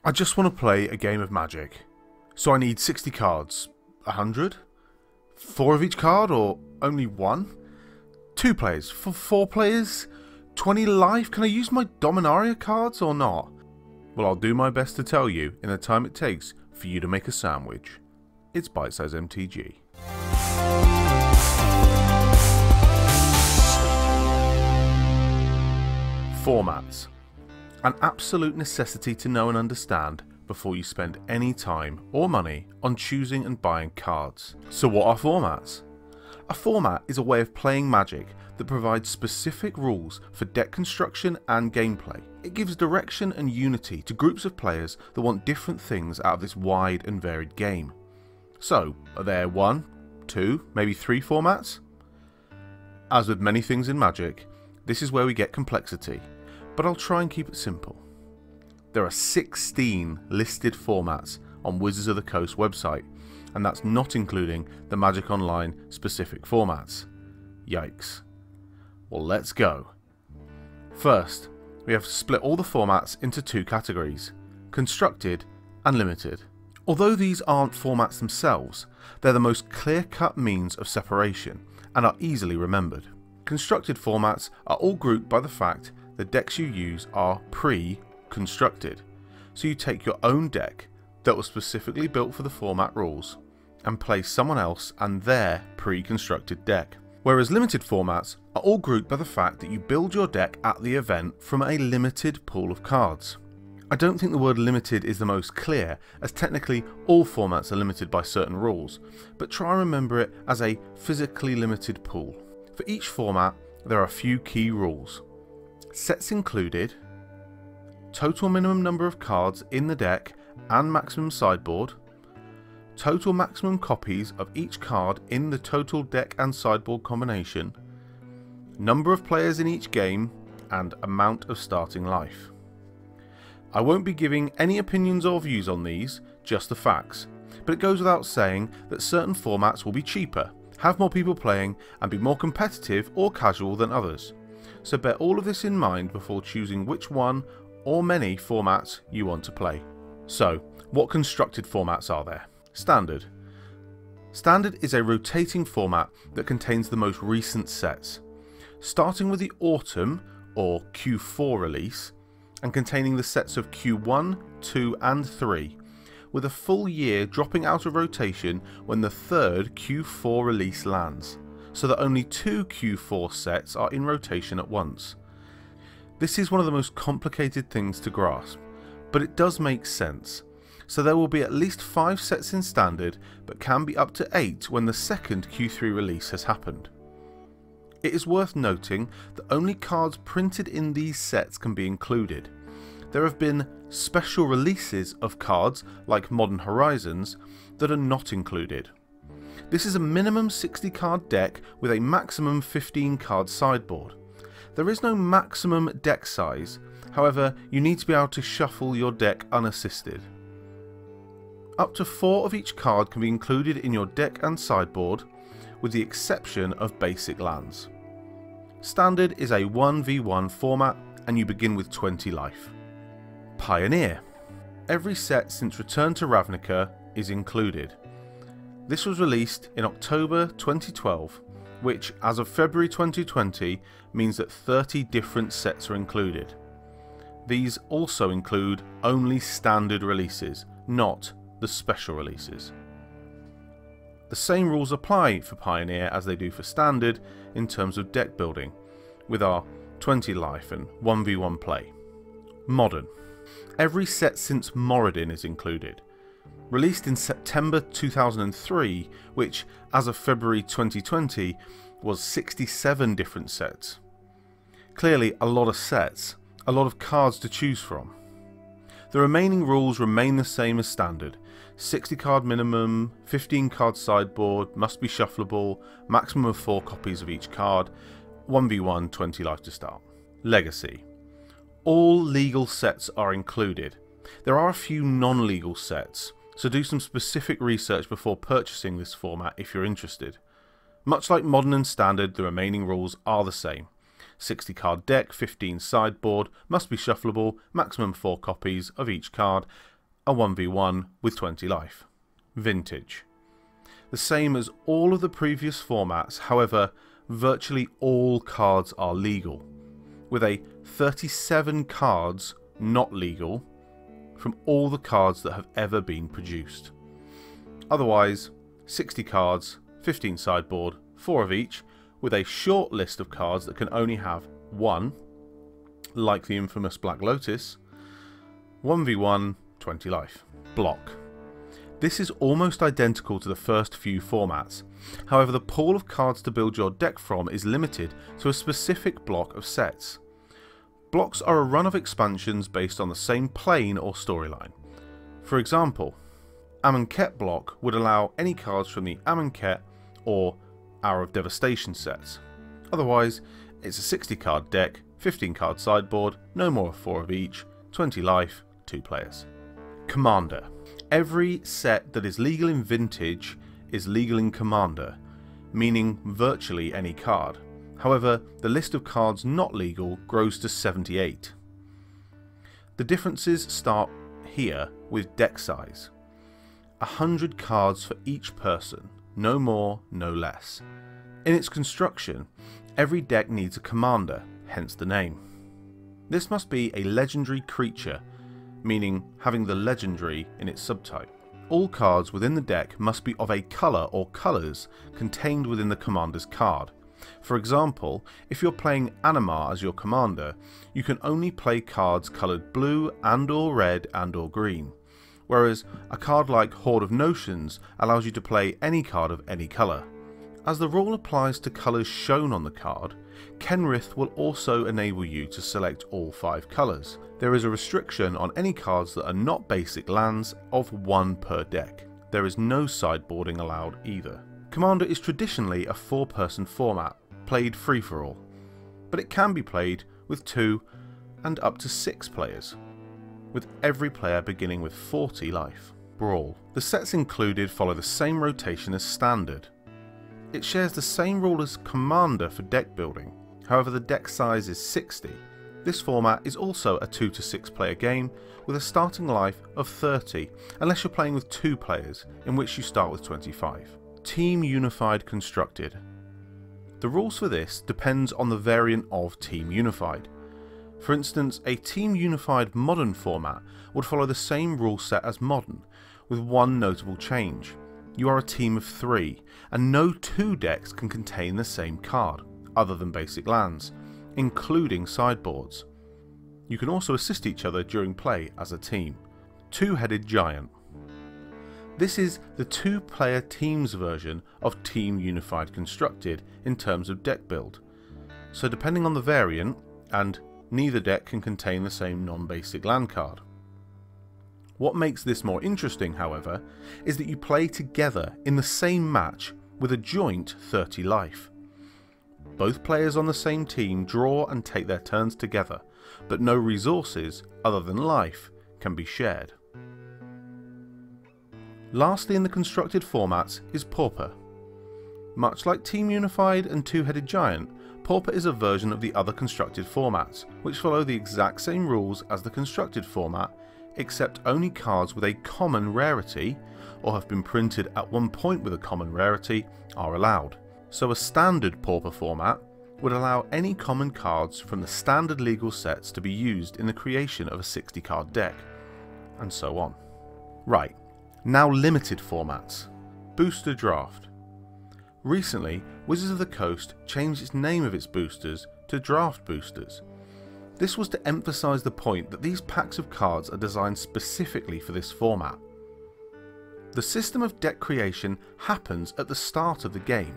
I just want to play a game of Magic. So I need 60 cards. 100? 4 of each card or only 1? 2 players? For 4 players? 20 life? Can I use my Dominaria cards or not? Well, I'll do my best to tell you in the time it takes for you to make a sandwich. It's Bite Size MTG. Formats. An absolute necessity to know and understand before you spend any time or money on choosing and buying cards. So what are formats? A format is a way of playing Magic that provides specific rules for deck construction and gameplay. It gives direction and unity to groups of players that want different things out of this wide and varied game. So, are there 1, 2, maybe 3 formats? As with many things in Magic, this is where we get complexity, but I'll try and keep it simple. There are 16 listed formats on Wizards of the Coast website, and that's not including the Magic Online specific formats. Yikes. Well, let's go. First, we have split all the formats into 2 categories, constructed and limited. Although these aren't formats themselves, they're the most clear-cut means of separation and are easily remembered. Constructed formats are all grouped by the fact the decks you use are pre-constructed, so you take your own deck that was specifically built for the format rules and play someone else and their pre-constructed deck. Whereas limited formats are all grouped by the fact that you build your deck at the event from a limited pool of cards. I don't think the word limited is the most clear, as technically all formats are limited by certain rules, but try and remember it as a physically limited pool. For each format there are a few key rules. Sets included, total minimum number of cards in the deck and maximum sideboard, total maximum copies of each card in the total deck and sideboard combination, number of players in each game, and amount of starting life. I won't be giving any opinions or views on these, just the facts, but it goes without saying that certain formats will be cheaper, have more people playing, and be more competitive or casual than others. So bear all of this in mind before choosing which one or many formats you want to play. So, what constructed formats are there? Standard. Standard is a rotating format that contains the most recent sets, starting with the Autumn or Q4 release and containing the sets of Q1, 2 and 3, with a full year dropping out of rotation when the 3rd Q4 release lands, so that only 2 Q4 sets are in rotation at once. This is one of the most complicated things to grasp, but it does make sense. So there will be at least 5 sets in Standard, but can be up to 8 when the 2nd Q3 release has happened. It is worth noting that only cards printed in these sets can be included. There have been special releases of cards, like Modern Horizons, that are not included. This is a minimum 60 card deck with a maximum 15 card sideboard. There is no maximum deck size, however you need to be able to shuffle your deck unassisted. Up to 4 of each card can be included in your deck and sideboard, with the exception of basic lands. Standard is a 1v1 format and you begin with 20 life. Pioneer. Every set since Return to Ravnica is included. This was released in October 2012, which as of February 2020 means that 30 different sets are included. These also include only standard releases, not the special releases. The same rules apply for Pioneer as they do for Standard in terms of deck building, with our 20 life and 1v1 play. Modern. Every set since Moradin is included. Released in September 2003, which as of February 2020 was 67 different sets. Clearly a lot of sets, a lot of cards to choose from. The remaining rules remain the same as Standard. 60 card minimum, 15 card sideboard, must be shuffleable, maximum of 4 copies of each card, 1v1, 20 life to start. Legacy. All legal sets are included. There are a few non-legal sets, so do some specific research before purchasing this format if you're interested. Much like Modern and Standard, the remaining rules are the same. 60 card deck, 15 sideboard, must be shuffleable, maximum 4 copies of each card, a 1v1 with 20 life. Vintage. The same as all of the previous formats, however, virtually all cards are legal, with a 37 cards not legal from all the cards that have ever been produced. Otherwise, 60 cards, 15 sideboard, 4 of each, with a short list of cards that can only have one, like the infamous Black Lotus. 1v1, 20 life. Block. This is almost identical to the first few formats, however the pool of cards to build your deck from is limited to a specific block of sets. Blocks are a run of expansions based on the same plane or storyline. For example, Amonkhet block would allow any cards from the Amonkhet or Hour of Devastation sets. Otherwise, it's a 60 card deck, 15 card sideboard, no more of 4 of each, 20 life, 2 players. Commander. Every set that is legal in Vintage is legal in Commander, meaning virtually any card. However, the list of cards not legal grows to 78. The differences start here with deck size. 100 cards for each person, no more, no less. In its construction, every deck needs a commander, hence the name. This must be a legendary creature, meaning having the legendary in its subtype. All cards within the deck must be of a colour or colours contained within the commander's card. For example, if you're playing Animar as your commander, you can only play cards coloured blue and or red and or green, whereas a card like Horde of Notions allows you to play any card of any colour. As the rule applies to colours shown on the card, Kenrith will also enable you to select all 5 colours. There is a restriction on any cards that are not basic lands of 1 per deck. There is no sideboarding allowed either. Commander is traditionally a 4-person format, played free-for-all, but it can be played with 2 and up to 6 players, with every player beginning with 40 life. Brawl. The sets included follow the same rotation as Standard. It shares the same rule as Commander for deck building, however the deck size is 60. This format is also a 2 to 6 player game with a starting life of 30, unless you're playing with 2 players, in which you start with 25. Team Unified Constructed. The rules for this depends on the variant of Team Unified. For instance, a Team Unified Modern format would follow the same rule set as Modern, with one notable change. You are a team of 3, and no 2 decks can contain the same card, other than basic lands, including sideboards. You can also assist each other during play as a team. TwoHeaded Giant. This is the 2-player teams version of Team Unified Constructed in terms of deck build. So depending on the variant, and neither deck can contain the same non-basic land card. What makes this more interesting, however, is that you play together in the same match with a joint 30 life. Both players on the same team draw and take their turns together, but no resources, other than life, can be shared. Lastly in the constructed formats is Pauper. Much like Team Unified and TwoHeaded Giant, Pauper is a version of the other constructed formats, which follow the exact same rules as the constructed format, except only cards with a common rarity, or have been printed at one point with a common rarity, are allowed. So a standard Pauper format would allow any common cards from the standard legal sets to be used in the creation of a 60 card deck, and so on. Right, now limited formats. Booster Draft. Recently, Wizards of the Coast changed its name of its boosters to Draft Boosters. This was to emphasise the point that these packs of cards are designed specifically for this format. The system of deck creation happens at the start of the game.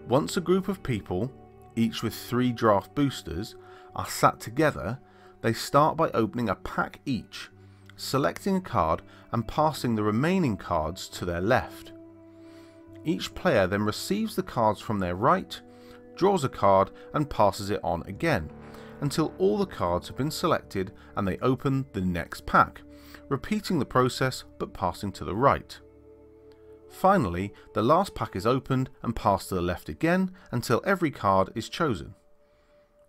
Once a group of people, each with 3 draft boosters, are sat together, they start by opening a pack each, selecting a card and passing the remaining cards to their left. Each player then receives the cards from their right, draws a card and passes it on again, until all the cards have been selected and they open the next pack, repeating the process but passing to the right. Finally, the last pack is opened and passed to the left again until every card is chosen.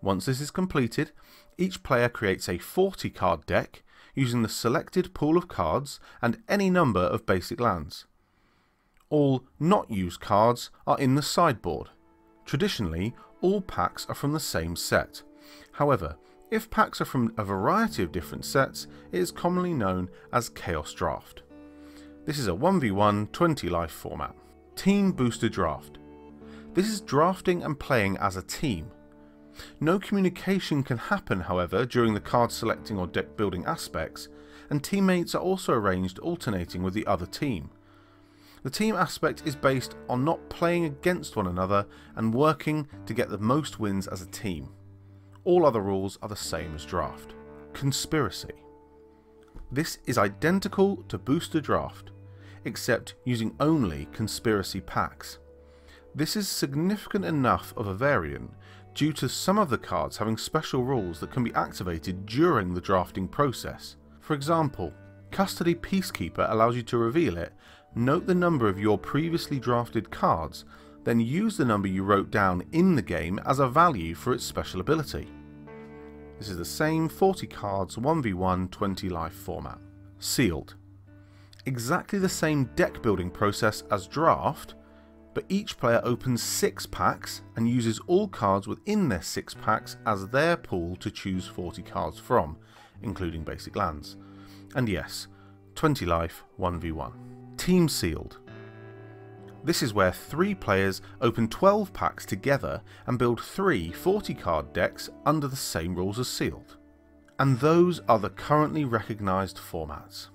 Once this is completed, each player creates a 40 card deck, using the selected pool of cards and any number of basic lands. All not used cards are in the sideboard. Traditionally, all packs are from the same set. However, if packs are from a variety of different sets, it is commonly known as Chaos Draft. This is a 1v1 20 life format. Team Booster Draft. This is drafting and playing as a team. No communication can happen, however, during the card selecting or deck building aspects, and teammates are also arranged alternating with the other team. The team aspect is based on not playing against one another and working to get the most wins as a team. All other rules are the same as draft. Conspiracy. This is identical to Booster Draft, except using only conspiracy packs. This is significant enough of a variant due to some of the cards having special rules that can be activated during the drafting process. For example, Custody Peacekeeper allows you to reveal it, note the number of your previously drafted cards, then use the number you wrote down in the game as a value for its special ability. This is the same 40 cards 1v1 20 life format. Sealed. Exactly the same deck building process as draft, but each player opens 6 packs and uses all cards within their 6 packs as their pool to choose 40 cards from, including basic lands. And yes, 20 life 1v1. Team Sealed. This is where 3 players open 12 packs together and build 3 40 card decks under the same rules as Sealed. And those are the currently recognised formats.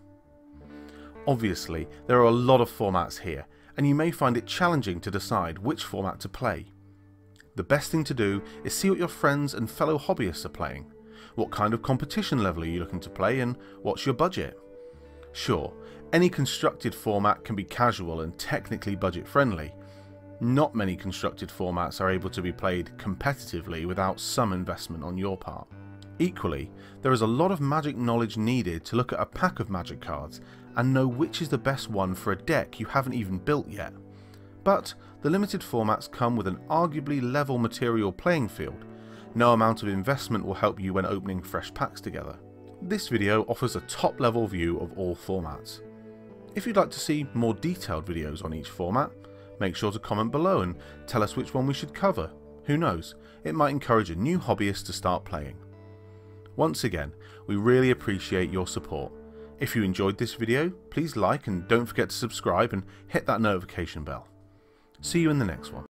Obviously, there are a lot of formats here, and you may find it challenging to decide which format to play. The best thing to do is see what your friends and fellow hobbyists are playing. What kind of competition level are you looking to play, and what's your budget? Sure, any constructed format can be casual and technically budget friendly. Not many constructed formats are able to be played competitively without some investment on your part. Equally, there is a lot of Magic knowledge needed to look at a pack of Magic cards and know which is the best one for a deck you haven't even built yet. But the limited formats come with an arguably level material playing field. No amount of investment will help you when opening fresh packs together. This video offers a top level view of all formats. If you'd like to see more detailed videos on each format, make sure to comment below and tell us which one we should cover. Who knows, it might encourage a new hobbyist to start playing. Once again, we really appreciate your support. If you enjoyed this video, please like and don't forget to subscribe and hit that notification bell. See you in the next one.